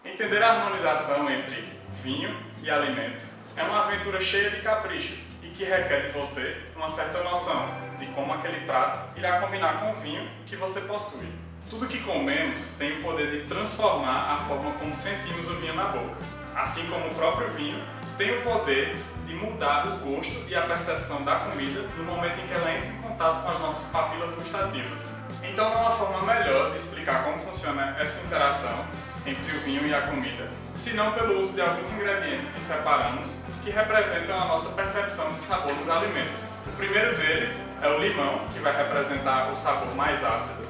Entender a harmonização entre vinho e alimento é uma aventura cheia de caprichos e que requer de você uma certa noção de como aquele prato irá combinar com o vinho que você possui. Tudo que comemos tem o poder de transformar a forma como sentimos o vinho na boca. Assim como o próprio vinho tem o poder de mudar o gosto e a percepção da comida no momento em que ela entra em contato com as nossas papilas gustativas. Então não há forma melhor de explicar como funciona essa interação entre o vinho e a comida, senão pelo uso de alguns ingredientes que separamos que representam a nossa percepção de sabor nos alimentos. O primeiro deles é o limão, que vai representar o sabor mais ácido.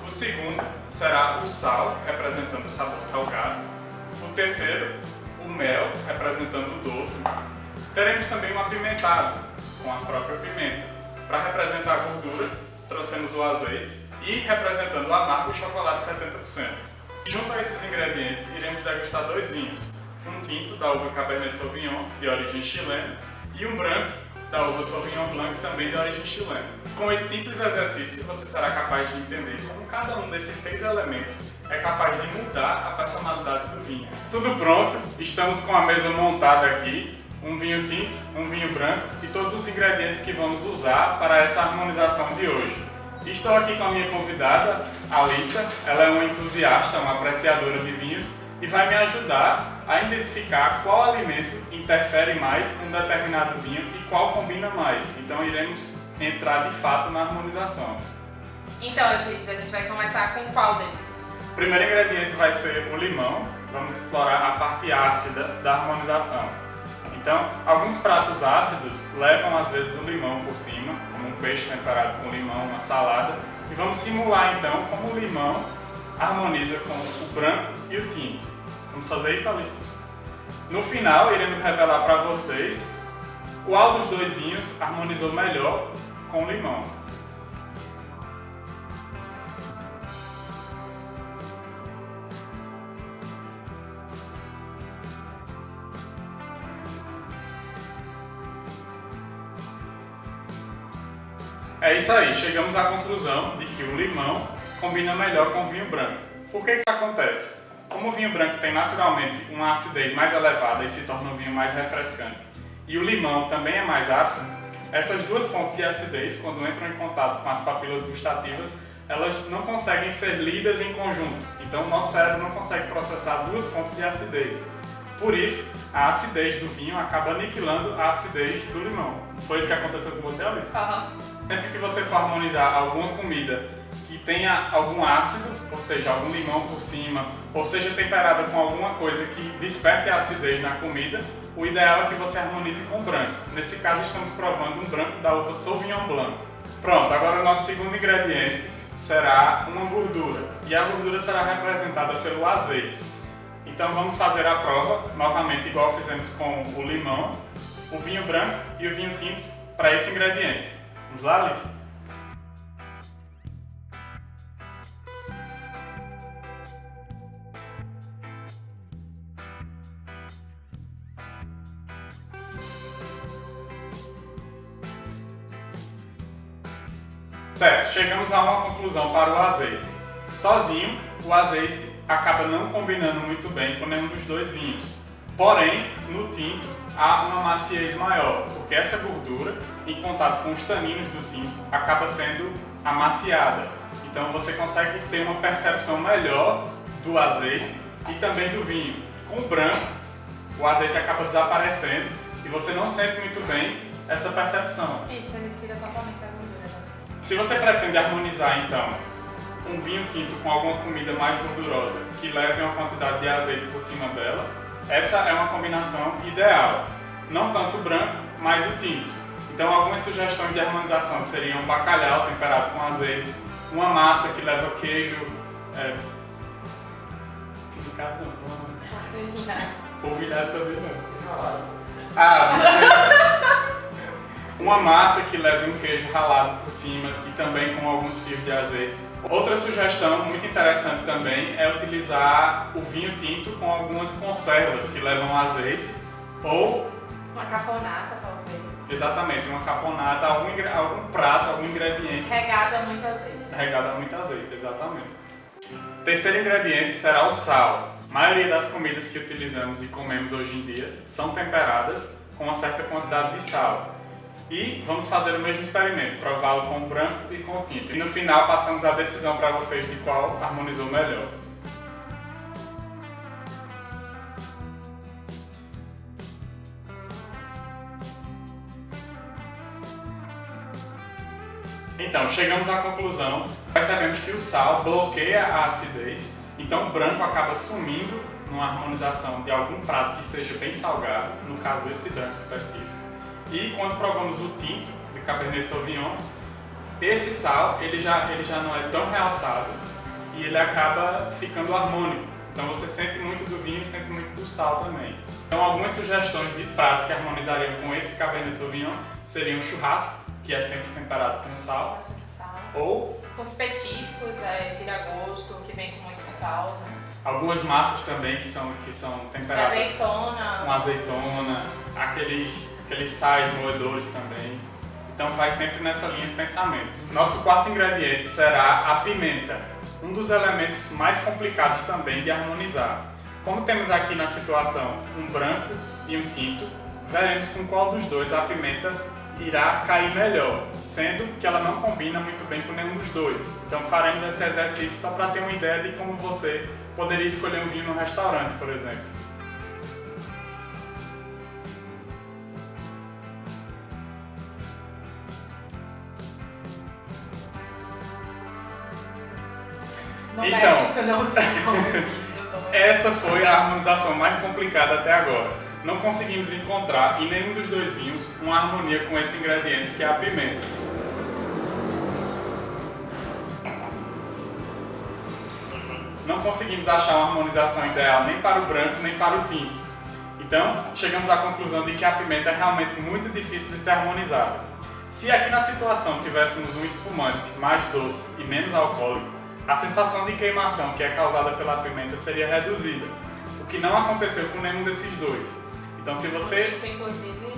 O segundo será o sal, representando o sabor salgado. O terceiro, o mel, representando o doce. Teremos também o apimentado, com a própria pimenta. Para representar a gordura, trouxemos o azeite e, representando o amargo, o chocolate 70%. Junto a esses ingredientes, iremos degustar dois vinhos, um tinto da uva Cabernet Sauvignon, de origem chilena, e um branco da uva Sauvignon Blanc, também de origem chilena. Com esse simples exercício, você será capaz de entender como cada um desses 6 elementos é capaz de mudar a personalidade do vinho. Tudo pronto, estamos com a mesa montada aqui, um vinho tinto, um vinho branco e todos os ingredientes que vamos usar para essa harmonização de hoje. Estou aqui com a minha convidada, Alissa. Ela é uma entusiasta, uma apreciadora de vinhos e vai me ajudar a identificar qual alimento interfere mais com um determinado vinho e qual combina mais. Então iremos entrar de fato na harmonização. Então, Euclides, a gente vai começar com qual desses? O primeiro ingrediente vai ser o limão. Vamos explorar a parte ácida da harmonização. Então, alguns pratos ácidos levam às vezes o limão por cima, como um peixe temperado com limão, uma salada, e vamos simular então como o limão harmoniza com o branco e o tinto. Vamos fazer isso, Alissa? No final, iremos revelar para vocês qual dos dois vinhos harmonizou melhor com o limão. É isso aí, chegamos à conclusão de que o limão combina melhor com o vinho branco. Por que isso acontece? Como o vinho branco tem naturalmente uma acidez mais elevada e se torna um vinho mais refrescante, e o limão também é mais ácido, essas duas fontes de acidez, quando entram em contato com as papilas gustativas, elas não conseguem ser lidas em conjunto. Então o nosso cérebro não consegue processar duas fontes de acidez. Por isso, a acidez do vinho acaba aniquilando a acidez do limão. Foi isso que aconteceu com você, Alissa? Sempre que você for harmonizar alguma comida que tenha algum ácido, ou seja, algum limão por cima, ou seja temperada com alguma coisa que desperte a acidez na comida, o ideal é que você harmonize com branco. Nesse caso, estamos provando um branco da uva Sauvignon Blanc. Pronto, agora o nosso segundo ingrediente será uma gordura, e a gordura será representada pelo azeite. Então vamos fazer a prova, novamente igual fizemos com o limão, o vinho branco e o vinho tinto para esse ingrediente. Vamos lá, Alissa? Certo, chegamos a uma conclusão para o azeite. Sozinho, o azeite acaba não combinando muito bem com nenhum dos dois vinhos. Porém, no tinto há uma maciez maior, porque essa gordura, em contato com os taninos do tinto, acaba sendo amaciada. Então você consegue ter uma percepção melhor do azeite e também do vinho. Com o branco, o azeite acaba desaparecendo e você não sente muito bem essa percepção. Isso, ele tira totalmente a gordura. Se você pretende harmonizar, então, um vinho tinto com alguma comida mais gordurosa que leve uma quantidade de azeite por cima dela, essa é uma combinação ideal. Não tanto o branco, mas o tinto. Então algumas sugestões de harmonização seriam um bacalhau temperado com azeite, uma massa que leva queijo... Polvilhado também não. Uma massa que leve um queijo ralado por cima e também com alguns fios de azeite. Outra sugestão muito interessante também é utilizar o vinho tinto com algumas conservas que levam azeite ou uma caponata, talvez. Exatamente, uma caponata, algum prato, algum ingrediente regado a muito azeite. Regado a muito azeite, exatamente. Terceiro ingrediente será o sal. A maioria das comidas que utilizamos e comemos hoje em dia são temperadas com uma certa quantidade de sal. E vamos fazer o mesmo experimento, prová-lo com o branco e com o tinto. E no final passamos a decisão para vocês de qual harmonizou melhor. Então, chegamos à conclusão, percebemos que o sal bloqueia a acidez, então o branco acaba sumindo numa harmonização de algum prato que seja bem salgado, no caso esse branco específico. E quando provamos o tinto de Cabernet Sauvignon, esse sal ele já não é tão realçado e ele acaba ficando harmônico. Então você sente muito do vinho e sente muito do sal também. Então algumas sugestões de pratos que harmonizariam com esse Cabernet Sauvignon seriam o churrasco, que é sempre temperado com sal, ou os petiscos, tira-gosto, que vem com muito sal, né? Algumas massas também que são temperadas azeitona, com azeitona, aqueles sais moedores também. Então vai sempre nessa linha de pensamento. Nosso quarto ingrediente será a pimenta, um dos elementos mais complicados também de harmonizar. Como temos aqui na situação um branco e um tinto, veremos com qual dos dois a pimenta irá cair melhor, sendo que ela não combina muito bem com nenhum dos dois. Então faremos esse exercício só para ter uma ideia de como você poderia escolher um vinho no restaurante, por exemplo. No então, México não se come vinho. Essa foi a harmonização mais complicada até agora. Não conseguimos encontrar em nenhum dos dois vinhos uma harmonia com esse ingrediente que é a pimenta. Não conseguimos achar uma harmonização ideal nem para o branco nem para o tinto. Então, chegamos à conclusão de que a pimenta é realmente muito difícil de ser harmonizada. Se aqui na situação tivéssemos um espumante mais doce e menos alcoólico, a sensação de queimação que é causada pela pimenta seria reduzida, o que não aconteceu com nenhum desses dois. Então, se você... O tinto, inclusive,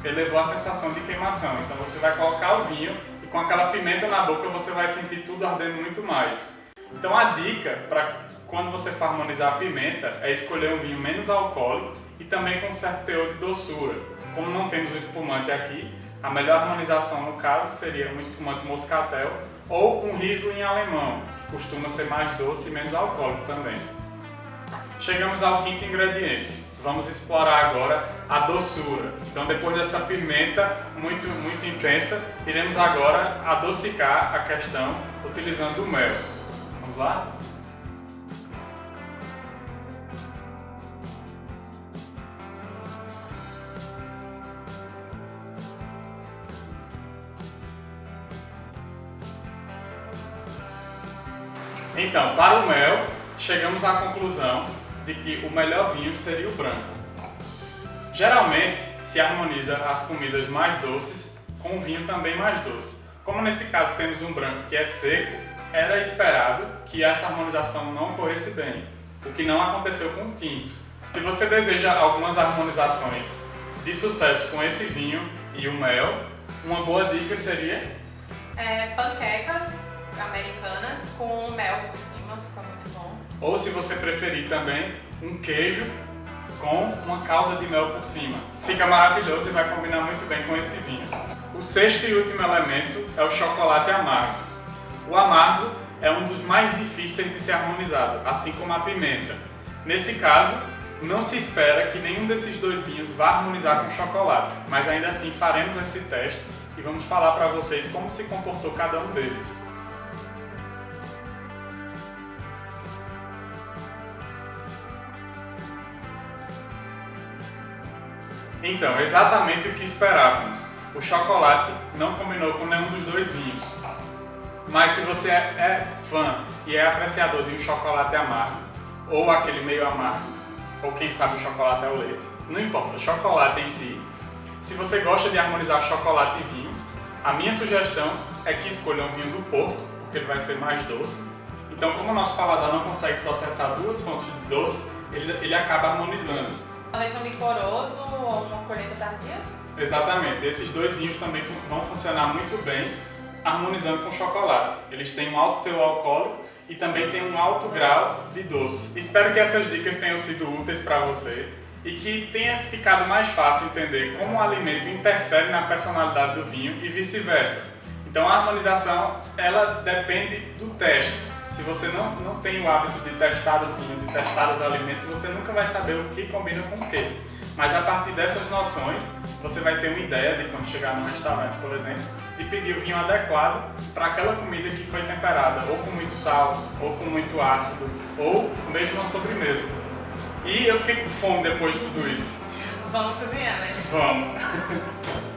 elevou a sensação de queimação. Então, você vai colocar o vinho e com aquela pimenta na boca você vai sentir tudo ardendo muito mais. Então, a dica para quando você for harmonizar a pimenta é escolher um vinho menos alcoólico e também com um certo teor de doçura. Como não temos o espumante aqui, a melhor harmonização no caso seria um espumante moscatel ou um Riesling alemão, que costuma ser mais doce e menos alcoólico também. Chegamos ao quinto ingrediente. Vamos explorar agora a doçura. Então, depois dessa pimenta muito intensa, iremos agora adocicar a questão utilizando o mel. Vamos lá? Então, para o mel, chegamos à conclusão de que o melhor vinho seria o branco. Geralmente, se harmoniza as comidas mais doces com um vinho também mais doce. Como nesse caso temos um branco que é seco, era esperado que essa harmonização não ocorresse bem, o que não aconteceu com o tinto. Se você deseja algumas harmonizações de sucesso com esse vinho e o mel, uma boa dica seria panquecas americanas com mel por cima, fica muito bom. Ou, se você preferir também, um queijo com uma calda de mel por cima. Fica maravilhoso e vai combinar muito bem com esse vinho. O sexto e último elemento é o chocolate amargo. O amargo é um dos mais difíceis de ser harmonizado, assim como a pimenta. Nesse caso, não se espera que nenhum desses dois vinhos vá harmonizar com chocolate, mas ainda assim faremos esse teste e vamos falar para vocês como se comportou cada um deles. Então, exatamente o que esperávamos. O chocolate não combinou com nenhum dos dois vinhos. Mas se você é fã e é apreciador de um chocolate amargo, ou aquele meio amargo, ou quem sabe o chocolate ao leite, não importa, chocolate em si. Se você gosta de harmonizar chocolate e vinho, a minha sugestão é que escolham vinho do Porto, porque ele vai ser mais doce. Então, como o nosso paladar não consegue processar duas fontes de doce, ele acaba harmonizando. Talvez um licoroso ou uma colheita tardia? Exatamente. Esses dois vinhos também vão funcionar muito bem harmonizando com o chocolate. Eles têm um alto teor alcoólico e também têm um alto grau de doce. Espero que essas dicas tenham sido úteis para você e que tenha ficado mais fácil entender como o alimento interfere na personalidade do vinho e vice-versa. Então a harmonização, ela depende do teste. Se você não tem o hábito de testar os vinhos e testar os alimentos, você nunca vai saber o que combina com o que. Mas a partir dessas noções, você vai ter uma ideia de quando chegar no restaurante, por exemplo, de pedir o vinho adequado para aquela comida que foi temperada, ou com muito sal, ou com muito ácido, ou mesmo uma sobremesa. E eu fiquei com fome depois de tudo isso. Vamos cozinhar, né? Vamos!